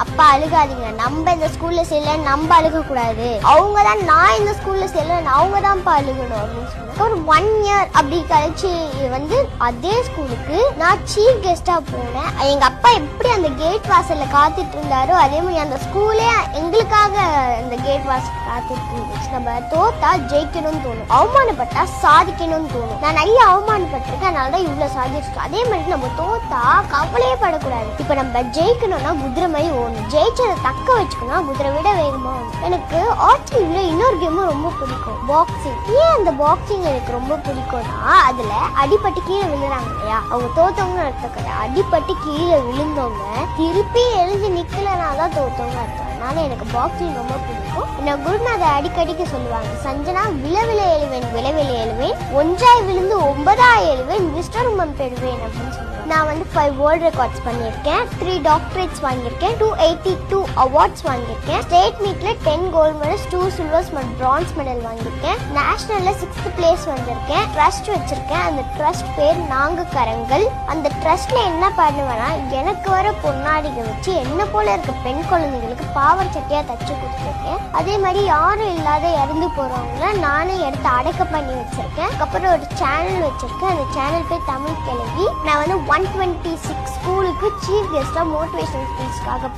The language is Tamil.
அப்பா அழுகாதீங்க, நம்ம இந்த ஸ்கூல்ல சேரல, நம்ம அழுக கூடாது, அவங்கதான் நான் இந்த ஸ்கூல்ல சேரல, அவங்க தான் அழுகணும் அப்படின்னு சொன்னாங்க. ஒரு 1 இயர் அப்படி கழிச்சு அதே ஸ்கூலுக்கு நான் சீஃப் கெஸ்டா போனேன். எங்க அப்பா எப்படி அந்த கேட் வாசல்ல காத்துட்டு இருந்தாரோ அதே மாதிரி அந்த ஸ்கூலே எங்களுக்காக அந்த கேட் வாசல் காத்துட்டு இருந்துச்சு. நம்ம தோத்தா ஜெயிக்கணும்னு தோணும், அவமானப்பட்டா சாதிக்கணும்னு தோணும். நான் நிறைய அவமானப்பட்டிருக்கேன், அதனாலதான் இவ்வளவு சாதிச்சிருக்கேன். அதே மாதிரி நம்ம தோத்தா கவலையே படக்கூடாது. இப்ப நம்ம ஜெயிக்கணும்னா குதிரை மாதிரி ஓடணும், ஜெயிச்சதை தக்க வச்சுக்கணும் குதிரை விட வேகமா ஓடணும். எனக்கு ஆர்ச்சரியில இன்னொரு கேமும் ரொம்ப பிடிக்கும், பாக்ஸிங். ஏன் அந்த பாக்ஸிங் எனக்கு ரொம்ப பிடிக்கும்னா அதுல அடிபட்டு கீழே விழுறாங்க இல்லையா, அவங்க தோத்தவங்க அர்த்தம். அடிபட்டு கீழே விழுந்தவங்க திருப்பி எழுந்து நிக்கலனாதான் தோத்தவங்க அர்த்தம். அதனால எனக்கு பாக்ஸிங் ரொம்ப பிடிக்கும். என்ன குருநாதை அடிக்கடிக்கு சொல்லுவாங்க, சஞ்சனா விழவில எழுவேன் விளைவில எழுவேன், ஒன்றாய் விழுந்து 9ஆய் எழுவேன், விஸ்வரூபம் பெறுவேன் அப்படின்னு சொல்லுவாங்க. நான் 5 வேர்ல்ட் ரெக்கார்ட்ஸ் பண்ணியிருக்கேன், 3 டாக்டரேட்ஸ் வாங்கியிருக்கேன், 282 அவார்ட்ஸ் வாங்கியிருக்கேன், ஸ்டேட் மீட்ல 10 கோல்டு மெடல்ஸ், 2 சில்வர்ஸ் மற்றும் பிரான்ஸ் மெடல் வாங்கியிருக்கேன், நேஷனல்ல 6th பிளேஸ் வந்திருக்கேன், ட்ரஸ்ட் வச்சிருக்கேன். அந்த ட்ரஸ்ட் பேர் நாங்க கரங்கள். அந்த ட்ரஸ்ட்ல என்ன பண்ணுவேன்னா எனக்கு வர பொன்னாடிகள் வச்சு என்ன போல இருக்க பெண் குழந்தைகளுக்கு பாவர் சட்டையா தச்சு கொடுத்துருக்கேன். அதே மாதிரி யாரும் இல்லாத இறந்து போறவங்கள நானே எடுத்து அடக்க பண்ணி வச்சிருக்கேன். அதுக்கப்புறம் ஒரு சேனல் வச்சிருக்கேன், அந்த சேனல் பேர் தமிழ் கிழவி. நான் 126 ஸ்கூலுக்கு சீஃப் கெஸ்டா மோட்டிவேஷனல் ஸ்பீச்சுக்காக